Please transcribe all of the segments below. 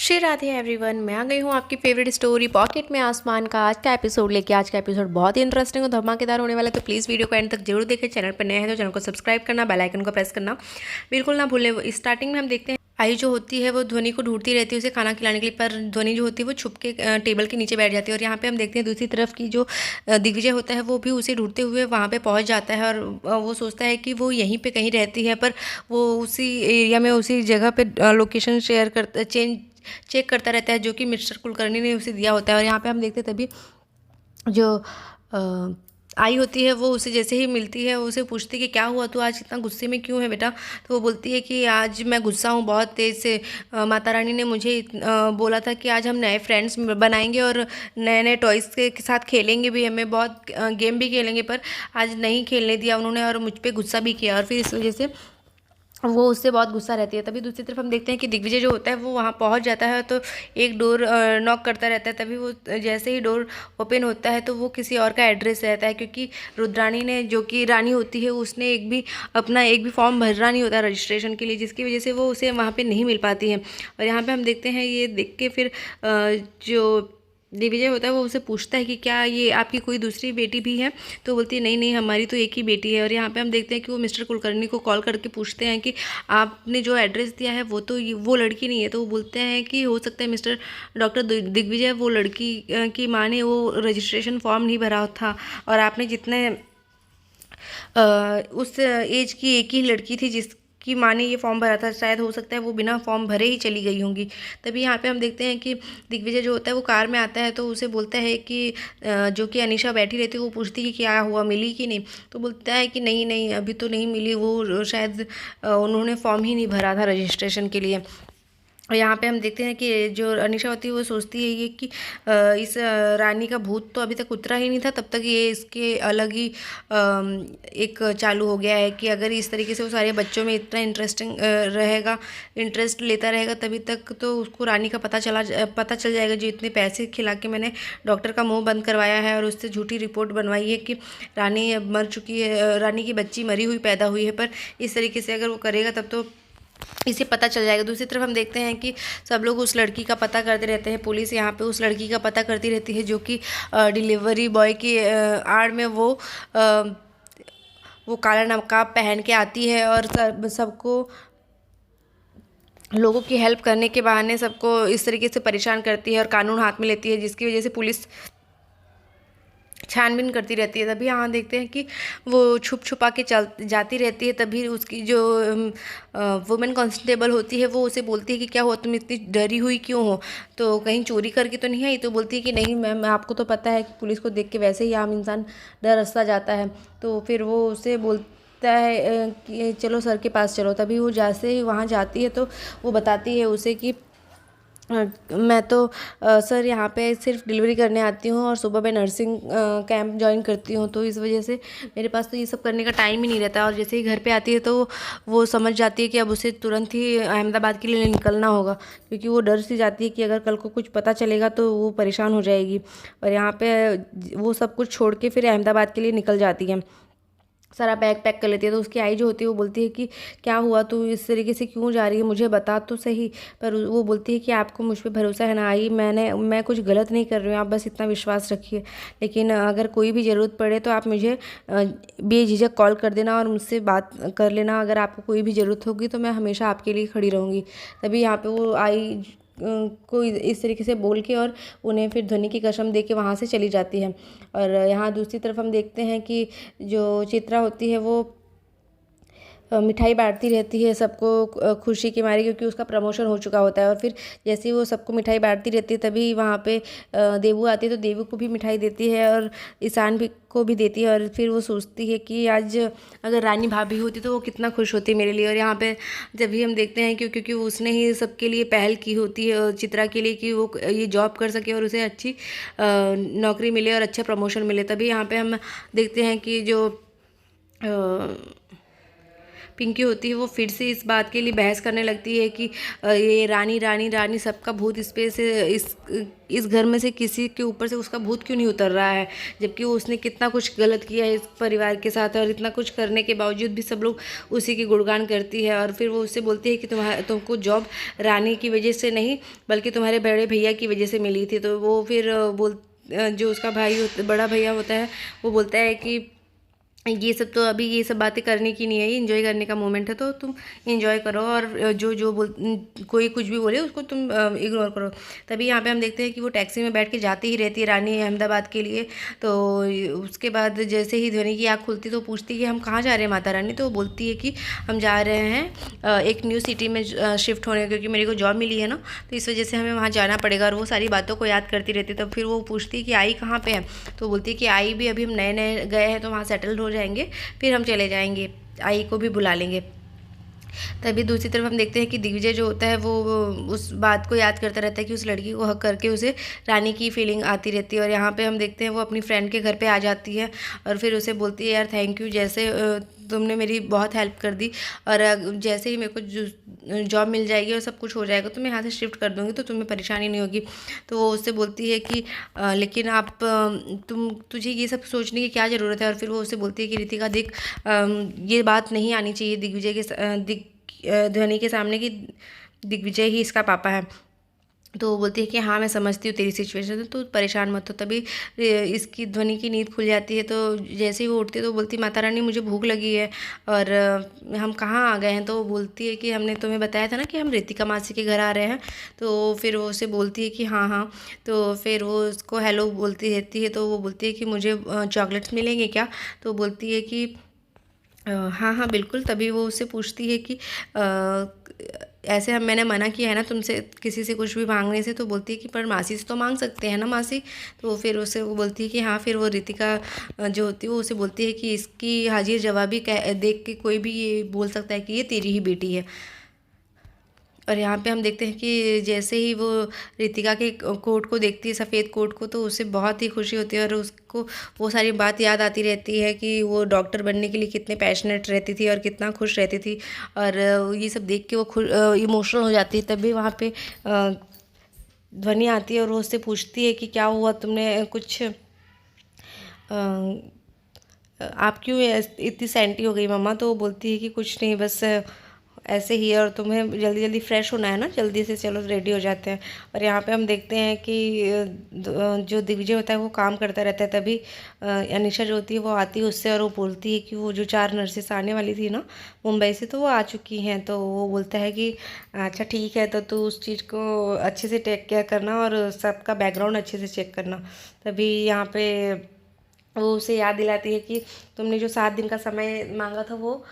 Shri Radhe everyone, मैं आ गई हूँ आपकी फेवरेट स्टोरी पॉकेट में आसमान का आज का एपिसोड लेके। आज का एपिसोड बहुत ही इंटरेस्टिंग और धमाकेदार होने वाला है, तो प्लीज़ वीडियो को एंड तक जरूर देखें। चैनल पर नए हैं तो चैनल को सब्सक्राइब करना, बेल आइकन को प्रेस करना बिल्कुल ना भूलें। स्टार्टिंग में हम देखते हैं आई जो होती है वो ध्वनि को ढूंढती रहती है उसे खाना खिलाने के लिए, पर ध्वनि जो होती है वो छुप के टेबल के नीचे बैठ जाती है। और यहाँ पे हम देखते हैं दूसरी तरफ की जो दिग्विजय होता है वो भी उसे ढूंढते हुए वहाँ पे पहुँच जाता है। और वो सोचता है कि वो यहीं पे कहीं रहती है, पर वो उसी एरिया में उसी जगह पे लोकेशन शेयर करता चेक करता रहता है जो कि मिस्टर कुलकर्णी ने उसे दिया होता है। और यहाँ पे हम देखते हैं तभी जो आई होती है वो उसे जैसे ही मिलती है उसे पूछती है कि क्या हुआ, तू आज इतना गुस्से में क्यों है बेटा। तो वो बोलती है कि आज मैं गुस्सा हूँ बहुत तेज़ से। माता रानी ने मुझे बोला था कि आज हम नए फ्रेंड्स बनाएंगे और नए नए टॉयज़ के साथ खेलेंगे भी, हमें बहुत गेम भी खेलेंगे, पर आज नहीं खेलने दिया उन्होंने और मुझ पर गुस्सा भी किया। और फिर इस वजह से वो उससे बहुत गुस्सा रहती है। तभी दूसरी तरफ हम देखते हैं कि दिग्विजय जो होता है वो वहाँ पहुँच जाता है, तो एक डोर नॉक करता रहता है। तभी वो जैसे ही डोर ओपन होता है तो वो किसी और का एड्रेस रहता है, क्योंकि रुद्राणी ने जो कि रानी होती है उसने एक भी फॉर्म भरना नहीं होता रजिस्ट्रेशन के लिए, जिसकी वजह से वो उसे वहाँ पे नहीं मिल पाती है। और यहाँ पे हम देखते हैं ये देख के फिर जो दिग्विजय होता है वो उसे पूछता है कि क्या ये आपकी कोई दूसरी बेटी भी है। तो बोलती है नहीं नहीं, हमारी तो एक ही बेटी है। और यहाँ पे हम देखते हैं कि वो मिस्टर कुलकर्णी को कॉल करके पूछते हैं कि आपने जो एड्रेस दिया है वो तो वो लड़की नहीं है। तो वो बोलते हैं कि हो सकता है मिस्टर डॉक्टर दिग्विजय वो लड़की की माँ ने वो रजिस्ट्रेशन फॉर्म नहीं भरा था, और आपने जितने उस एज की एक ही लड़की थी जिसकी माँ ने ये फॉर्म भरा था, शायद हो सकता है वो बिना फॉर्म भरे ही चली गई होंगी। तभी यहाँ पे हम देखते हैं कि दिग्विजय जो होता है वो कार में आता है, तो उसे बोलता है कि जो कि अनीशा बैठी रहती है वो पूछती है कि क्या हुआ, मिली कि नहीं। तो बोलता है कि नहीं नहीं अभी तो नहीं मिली, वो शायद उन्होंने फॉर्म ही नहीं भरा था रजिस्ट्रेशन के लिए। और यहाँ पे हम देखते हैं कि जो अनीशा होती है वो सोचती है ये कि इस रानी का भूत तो अभी तक उतरा ही नहीं था, तब तक ये इसके अलग ही एक चालू हो गया है कि अगर इस तरीके से वो सारे बच्चों में इतना इंटरेस्टिंग रहेगा, इंटरेस्ट लेता रहेगा, तभी तक तो उसको रानी का पता चल जाएगा। जो इतने पैसे खिला के मैंने डॉक्टर का मुंह बंद करवाया है और उससे झूठी रिपोर्ट बनवाई है कि रानी अब मर चुकी है, रानी की बच्ची मरी हुई पैदा हुई है, पर इस तरीके से अगर वो करेगा तब तो इसे पता चल जाएगा। दूसरी तरफ हम देखते हैं कि सब लोग उस लड़की का पता करते रहते हैं, पुलिस यहाँ पे उस लड़की का पता करती रहती है जो कि डिलीवरी बॉय की आड़ में वो काला नकाब पहन के आती है और सबको लोगों की हेल्प करने के बहाने सबको इस तरीके से परेशान करती है और कानून हाथ में लेती है, जिसकी वजह से पुलिस छानबीन करती रहती है। तभी यहाँ देखते हैं कि वो छुप छुपा के चल जाती रहती है। तभी उसकी जो वुमेन कांस्टेबल होती है वो उसे बोलती है कि क्या हुआ, तुम इतनी डरी हुई क्यों हो, तो कहीं चोरी करके तो नहीं आई। तो बोलती है कि नहीं मैम, आपको तो पता है कि पुलिस को देख के वैसे ही आम इंसान डर सा जाता है। तो फिर वो उसे बोलता है कि चलो सर के पास चलो। तभी वो जैसे ही वहाँ जाती है तो वो बताती है उसे कि मैं तो सर यहाँ पे सिर्फ डिलीवरी करने आती हूँ और सुबह मैं नर्सिंग कैंप ज्वाइन करती हूँ, तो इस वजह से मेरे पास तो ये सब करने का टाइम ही नहीं रहता। और जैसे ही घर पे आती है तो वो समझ जाती है कि अब उसे तुरंत ही अहमदाबाद के लिए निकलना होगा, क्योंकि वो डर सी जाती है कि अगर कल को कुछ पता चलेगा तो वो परेशान हो जाएगी। और यहाँ पे वो सब कुछ छोड़ के फिर अहमदाबाद के लिए निकल जाती है, सारा बैग पैक कर लेती है। तो उसकी आई जो होती है वो बोलती है कि क्या हुआ, तू इस तरीके से क्यों जा रही है, मुझे बता तो सही। पर वो बोलती है कि आपको मुझ पर भरोसा है ना आई, मैं कुछ गलत नहीं कर रही हूँ, आप बस इतना विश्वास रखिए। लेकिन अगर कोई भी ज़रूरत पड़े तो आप मुझे बेझिझक कॉल कर देना और मुझसे बात कर लेना, अगर आपको कोई भी ज़रूरत होगी तो मैं हमेशा आपके लिए खड़ी रहूँगी। तभी यहाँ पे वो आई को इस तरीके से बोल के और उन्हें फिर ध्वनि की कसम दे के वहाँ से चली जाती है। और यहाँ दूसरी तरफ हम देखते हैं कि जो चित्रा होती है वो मिठाई बांटती रहती है सबको खुशी की मारी, क्योंकि उसका प्रमोशन हो चुका होता है। और फिर जैसे ही वो सबको मिठाई बांटती रहती है तभी वहाँ पे देवू आती है, तो देवू को भी मिठाई देती है और ईशान भी को भी देती है। और फिर वो सोचती है कि आज अगर रानी भाभी होती तो वो कितना खुश होती मेरे लिए। और यहाँ पे जब भी हम देखते हैं क्योंकि उसने ही सबके लिए पहल की होती है चित्रा के लिए कि वो ये जॉब कर सके और उसे अच्छी नौकरी मिले और अच्छा प्रमोशन मिले। तभी यहाँ पे हम देखते हैं कि जो पिंकी होती है वो फिर से इस बात के लिए बहस करने लगती है कि ये रानी रानी रानी सबका भूत इस पे से इस घर में से किसी के ऊपर से उसका भूत क्यों नहीं उतर रहा है, जबकि वो उसने कितना कुछ गलत किया है इस परिवार के साथ और इतना कुछ करने के बावजूद भी सब लोग उसी की गुणगान करती है। और फिर वो उससे बोलती है कि तुमको जॉब रानी की वजह से नहीं बल्कि तुम्हारे बड़े भैया की वजह से मिली थी। तो वो फिर जो उसका बड़ा भैया होता है वो बोलता है कि ये सब तो अभी ये सब बातें करने की नहीं है, ये एंजॉय करने का मोमेंट है, तो तुम एंजॉय करो और जो जो कोई कुछ भी बोले उसको तुम इग्नोर करो। तभी यहाँ पे हम देखते हैं कि वो टैक्सी में बैठ के जाती ही रहती है रानी अहमदाबाद के लिए। तो उसके बाद जैसे ही ध्वनि की आँख खुलती तो पूछती है कि हम कहाँ जा रहे हैं माता रानी। तो वो बोलती है कि हम जा रहे हैं एक न्यू सिटी में शिफ्ट होने, क्योंकि मेरे को जॉब मिली है ना, तो इस वजह से हमें वहाँ जाना पड़ेगा। और वो सारी बातों को याद करती रहती है। तब फिर वो पूछती है कि आई कहाँ पे है। तो बोलती है कि आई भी अभी हम नए नए गए हैं तो वहाँ सेटल्ड हो जाएंगे, फिर हम चले जाएंगे, आई को भी बुला लेंगे। तभी दूसरी तरफ हम देखते हैं कि दिग्विजय जो होता है वो उस बात को याद करता रहता है कि उस लड़की को हक करके उसे रानी की फीलिंग आती रहती है। और यहाँ पे हम देखते हैं वो अपनी फ्रेंड के घर पे आ जाती है और फिर उसे बोलती है यार थैंक यू, जैसे तुमने मेरी बहुत हेल्प कर दी और जैसे ही मेरे को जॉब मिल जाएगी और सब कुछ हो जाएगा तो मैं यहाँ से शिफ्ट कर दूँगी, तो तुम्हें परेशानी नहीं होगी। तो वो उससे बोलती है कि लेकिन तुझे ये सब सोचने की क्या ज़रूरत है। और फिर वो उससे बोलती है कि रितिका देख, ये बात नहीं आनी चाहिए ध्वनि के सामने कि दिग्विजय ही इसका पापा है। तो वो बोलती है कि हाँ मैं समझती हूँ तेरी सिचुएशन, तो परेशान मत हो। तभी इसकी ध्वनि की नींद खुल जाती है। तो जैसे ही वो उठती है तो बोलती माता रानी मुझे भूख लगी है और हम कहाँ आ गए हैं। तो वो बोलती है कि हमने तुम्हें बताया था ना कि हम रितिका मासी के घर आ रहे हैं। तो फिर वो उसे बोलती है कि हाँ हाँ। तो फिर वो उसको हेलो बोलती रहती है। तो वो बोलती है कि मुझे चॉकलेट्स मिलेंगे क्या। तो बोलती है कि हाँ हाँ बिल्कुल। तभी वो उससे पूछती है कि ऐसे हम मैंने मना किया है ना तुमसे किसी से कुछ भी मांगने से। तो बोलती है कि पर मासी से तो मांग सकते हैं ना मासी। तो फिर उसे वो बोलती है कि हाँ। फिर वो रितिका जो होती है वो उसे बोलती है कि इसकी हाजिर जवाबी देख के कोई भी ये बोल सकता है कि ये तेरी ही बेटी है। और यहाँ पे हम देखते हैं कि जैसे ही वो रितिका के कोट को देखती है, सफ़ेद कोट को, तो उसे बहुत ही खुशी होती है और उसको वो सारी बात याद आती रहती है कि वो डॉक्टर बनने के लिए कितने पैशनेट रहती थी और कितना खुश रहती थी। और ये सब देख के वो इमोशनल हो जाती है। तभी वहाँ पे ध्वनि आती है और वो उससे पूछती है कि क्या हुआ, तुमने कुछ आप क्यों इतनी सैंटी हो गई मम्मा। तो वो बोलती है कि कुछ नहीं, बस ऐसे ही है और तुम्हें जल्दी जल्दी फ्रेश होना है ना, जल्दी से चलो रेडी हो जाते हैं। और यहाँ पे हम देखते हैं कि जो दिग्विजय होता है वो काम करता रहता है। तभी अनिशा जो होती है वो आती है उससे और वो बोलती है कि वो जो 4 नर्सेस आने वाली थी ना मुंबई से, तो वो आ चुकी हैं। तो वो बोलता है कि अच्छा ठीक है, तो तू उस चीज़ को अच्छे से टेक केयर करना और सबका बैकग्राउंड अच्छे से चेक करना। तभी यहाँ पे वो उसे याद दिलाती है कि तुमने जो 7 दिन का समय मांगा था वो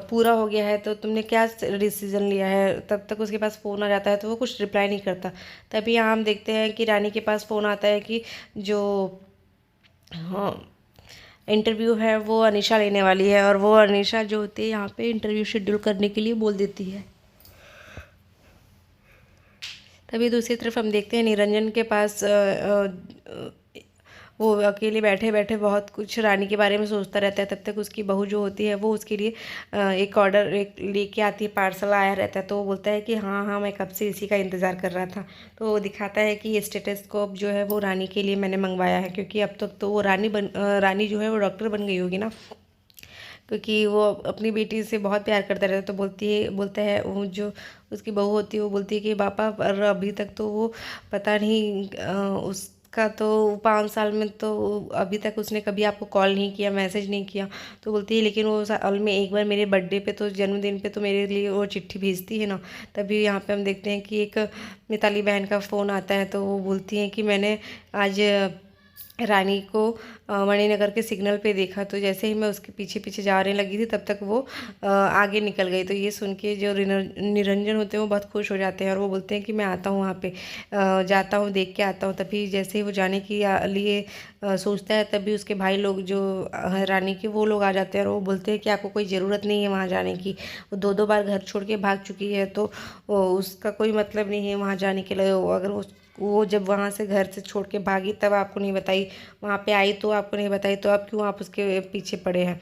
पूरा हो गया है, तो तुमने क्या डिसीज़न लिया है। तब तक उसके पास फ़ोन आ जाता है तो वो कुछ रिप्लाई नहीं करता। तभी यहाँ हम देखते हैं कि रानी के पास फ़ोन आता है कि जो हाँ इंटरव्यू है वो अनीशा लेने वाली है। और वो अनीशा जो होती है यहाँ पे इंटरव्यू शेड्यूल करने के लिए बोल देती है। तभी दूसरी तरफ हम देखते हैं निरंजन के पास वो अकेले बैठे बैठे बहुत कुछ रानी के बारे में सोचता रहता है। तब तक उसकी बहू जो होती है वो उसके लिए एक ऑर्डर लेके आती है, पार्सल आया रहता है। तो वो बोलता है कि हाँ हाँ मैं कब से इसी का इंतज़ार कर रहा था। तो वो दिखाता है कि ये स्टेथोस्कोप जो है वो रानी के लिए मैंने मंगवाया है, क्योंकि अब तक तो वो रानी जो है वो डॉक्टर बन गई होगी ना, क्योंकि वो अपनी बेटी से बहुत प्यार करता रहता है। तो बोलता है वो जो उसकी बहू होती है वो बोलती है कि पापा पर अभी तक तो वो पता नहीं उसका तो 5 साल में तो अभी तक उसने कभी आपको कॉल नहीं किया, मैसेज नहीं किया। तो बोलती है लेकिन वो साल में एक बार मेरे बर्थडे पे तो जन्मदिन पे तो मेरे लिए वो चिट्ठी भेजती है ना। तभी यहाँ पे हम देखते हैं कि एक मिताली बहन का फ़ोन आता है। तो वो बोलती हैं कि मैंने आज रानी को मणिनगर के सिग्नल पे देखा। तो जैसे ही मैं उसके पीछे पीछे जाने लगी थी तब तक वो आगे निकल गई। तो ये सुन के जो निरंजन होते हैं वो बहुत खुश हो जाते हैं और वो बोलते हैं कि मैं आता हूँ वहाँ पे, जाता हूँ देख के आता हूँ। तभी जैसे ही वो जाने के लिए सोचता है तभी उसके भाई लोग जो रानी के वो लोग आ जाते हैं और वो बोलते हैं कि आपको कोई ज़रूरत नहीं है वहाँ जाने की, वो 2 बार घर छोड़ के भाग चुकी है तो उसका कोई मतलब नहीं है वहाँ जाने के लिए। अगर वो जब वहाँ से घर से छोड़ के भागी तब आपको नहीं बताई, वहाँ पे आई तो आपको नहीं बताई, तो अब क्यों आप उसके पीछे पड़े हैं।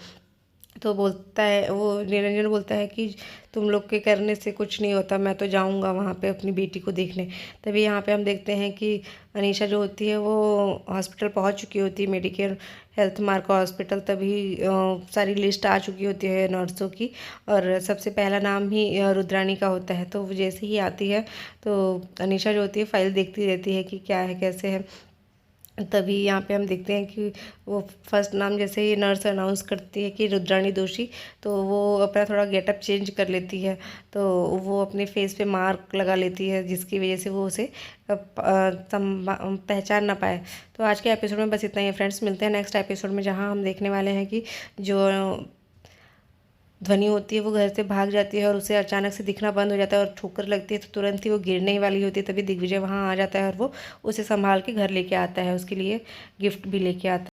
तो बोलता है वो, निरंजन बोलता है कि तुम लोग के करने से कुछ नहीं होता, मैं तो जाऊंगा वहाँ पे अपनी बेटी को देखने। तभी यहाँ पे हम देखते हैं कि अनीशा जो होती है वो हॉस्पिटल पहुँच चुकी होती है, मेडिकेयर हेल्थ मार्क हॉस्पिटल। तभी सारी लिस्ट आ चुकी होती है नर्सों की, और सबसे पहला नाम ही रुद्राणी का होता है। तो वो जैसे ही आती है तो अनीशा जो होती है फाइल देखती रहती है कि क्या है कैसे है। तभी यहाँ पे हम देखते हैं कि वो फर्स्ट नाम जैसे ही नर्स अनाउंस करती है कि रुद्राणी दोषी, तो वो अपना थोड़ा गेटअप चेंज कर लेती है। तो वो अपने फेस पे मार्क लगा लेती है जिसकी वजह से वो उसे पहचान ना पाए। तो आज के एपिसोड में बस इतना ही फ्रेंड्स, मिलते हैं नेक्स्ट एपिसोड में, जहाँ हम देखने वाले हैं कि जो ध्वनि होती है वो घर से भाग जाती है और उसे अचानक से दिखना बंद हो जाता है और ठोकर लगती है। तो तुरंत ही वो गिरने ही वाली होती है, तभी दिग्विजय वहाँ आ जाता है और वो उसे संभाल के घर लेके आता है, उसके लिए गिफ्ट भी लेके आता है।